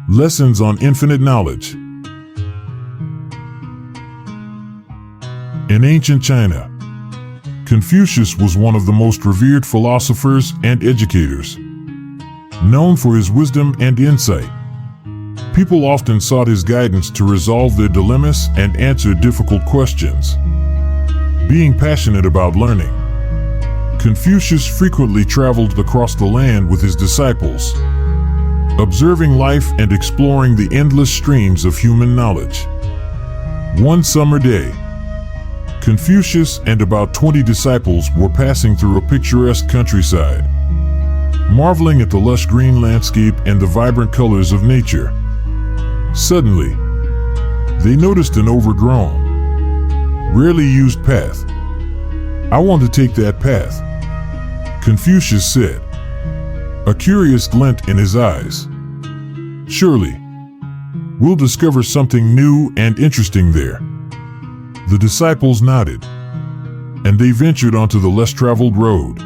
Lessons on Infinite Knowledge. In ancient China, Confucius was one of the most revered philosophers and educators. Known for his wisdom and insight, people often sought his guidance to resolve their dilemmas and answer difficult questions. Being passionate about learning, Confucius frequently traveled across the land with his disciples, observing life and exploring the endless streams of human knowledge. One summer day, Confucius and about 20 disciples were passing through a picturesque countryside, marveling at the lush green landscape and the vibrant colors of nature. Suddenly, they noticed an overgrown, rarely used path. "I want to take that path," Confucius said, a curious glint in his eyes. "Surely, we'll discover something new and interesting there." The disciples nodded, and they ventured onto the less traveled road.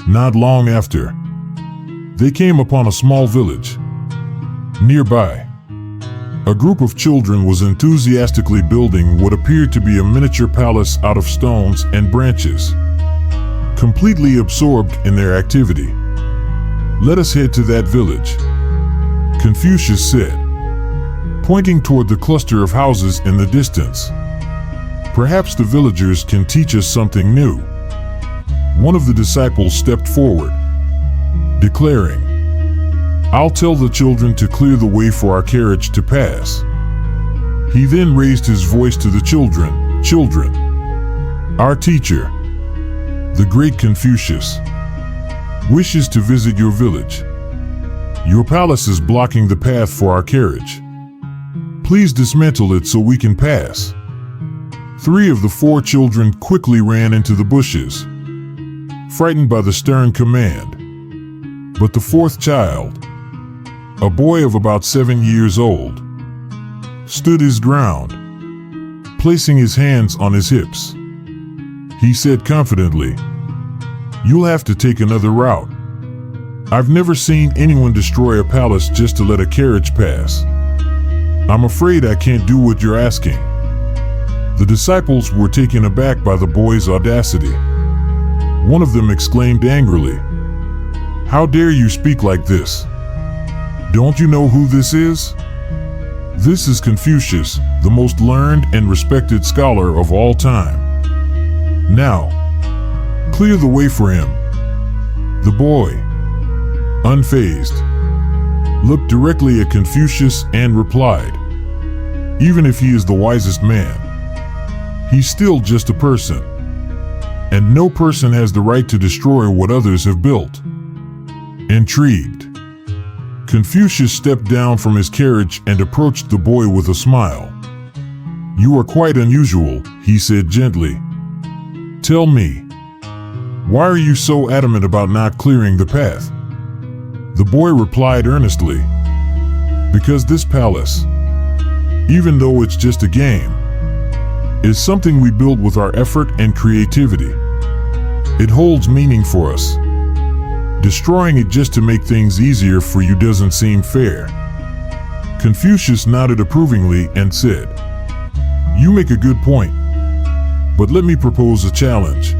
Not long after, they came upon a small village. Nearby, a group of children was enthusiastically building what appeared to be a miniature palace out of stones and branches. Completely absorbed in their activity, "Let us head to that village," Confucius said, pointing toward the cluster of houses in the distance. "Perhaps the villagers can teach us something new." One of the disciples stepped forward, declaring, "I'll tell the children to clear the way for our carriage to pass." He then raised his voice to the children, "Children, our teacher, the great Confucius, wishes to visit your village. Your palace is blocking the path for our carriage. Please dismantle it so we can pass." 3 of the 4 children quickly ran into the bushes, frightened by the stern command. But the 4th child, a boy of about 7 years old, stood his ground, placing his hands on his hips. He said confidently, "You'll have to take another route. I've never seen anyone destroy a palace just to let a carriage pass. I'm afraid I can't do what you're asking." The disciples were taken aback by the boy's audacity. One of them exclaimed angrily, "How dare you speak like this? Don't you know who this is? This is Confucius, the most learned and respected scholar of all time. Now, clear the way for him." The boy, unfazed, looked directly at Confucius and replied, "Even if he is the wisest man, he's still just a person, and no person has the right to destroy what others have built." Intrigued, Confucius stepped down from his carriage and approached the boy with a smile. "You are quite unusual," he said gently. "Tell me, why are you so adamant about not clearing the path?" The boy replied earnestly, "Because this palace, even though it's just a game, is something we build with our effort and creativity. It holds meaning for us. Destroying it just to make things easier for you doesn't seem fair." Confucius nodded approvingly and said, "You make a good point, but let me propose a challenge.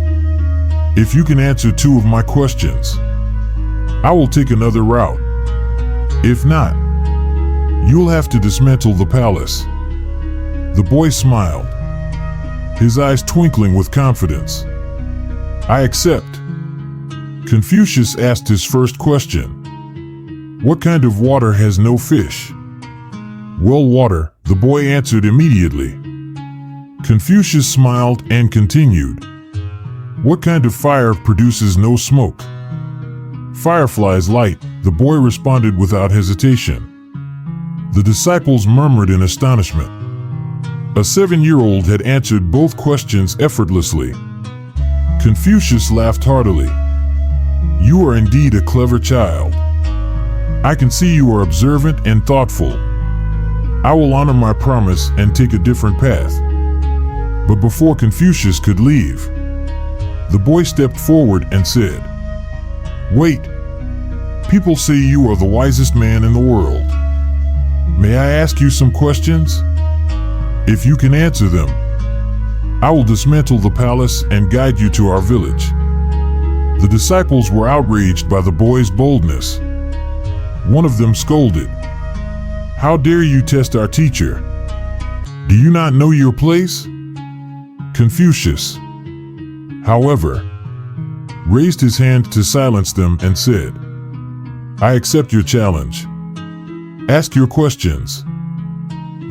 If you can answer 2 of my questions, I will take another route. If not, you'll have to dismantle the palace." The boy smiled, his eyes twinkling with confidence. "I accept." Confucius asked his first question, "What kind of water has no fish?" "Well water," the boy answered immediately. Confucius smiled and continued, "What kind of fire produces no smoke?" "Fireflies light," the boy responded without hesitation. The disciples murmured in astonishment. A 7-year-old had answered both questions effortlessly. Confucius laughed heartily. "You are indeed a clever child. I can see you are observant and thoughtful. I will honor my promise and take a different path." But before Confucius could leave, the boy stepped forward and said, "Wait. People say you are the wisest man in the world. May I ask you some questions? If you can answer them, I will dismantle the palace and guide you to our village." The disciples were outraged by the boy's boldness. One of them scolded, "How dare you test our teacher? Do you not know your place?" Confucius, however, raised his hand to silence them and said, "I accept your challenge. Ask your questions."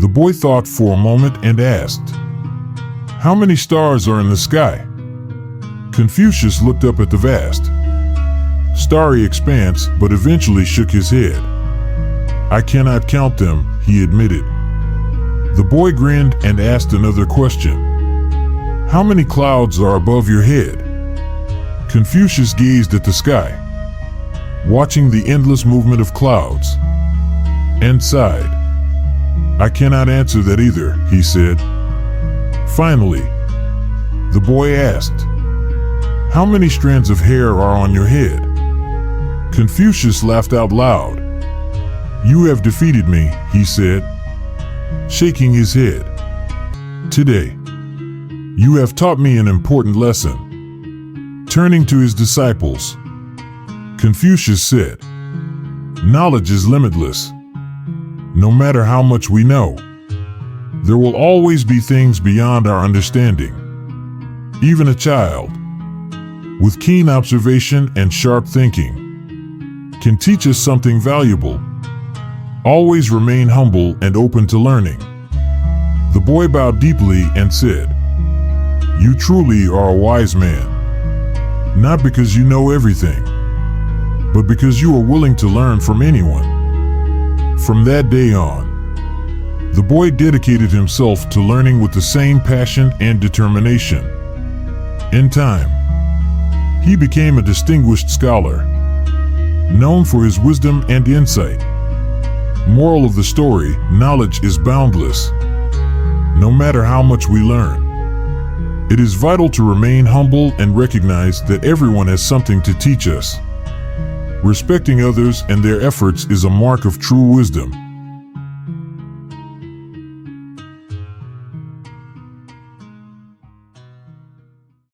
The boy thought for a moment and asked, "How many stars are in the sky?" Confucius looked up at the vast, starry expanse, but eventually shook his head. "I cannot count them," he admitted. The boy grinned and asked another question. "How many clouds are above your head?" Confucius gazed at the sky, watching the endless movement of clouds, and sighed. "I cannot answer that either," he said. Finally, the boy asked, "How many strands of hair are on your head?" Confucius laughed out loud. "You have defeated me," he said, shaking his head. "Today, you have taught me an important lesson." Turning to his disciples, Confucius said, "Knowledge is limitless. No matter how much we know, there will always be things beyond our understanding. Even a child, with keen observation and sharp thinking, can teach us something valuable. Always remain humble and open to learning." The boy bowed deeply and said, "You truly are a wise man, not because you know everything, but because you are willing to learn from anyone." From that day on, the boy dedicated himself to learning with the same passion and determination. In time, he became a distinguished scholar, known for his wisdom and insight. Moral of the story: knowledge is boundless. No matter how much we learn, it is vital to remain humble and recognize that everyone has something to teach us. Respecting others and their efforts is a mark of true wisdom.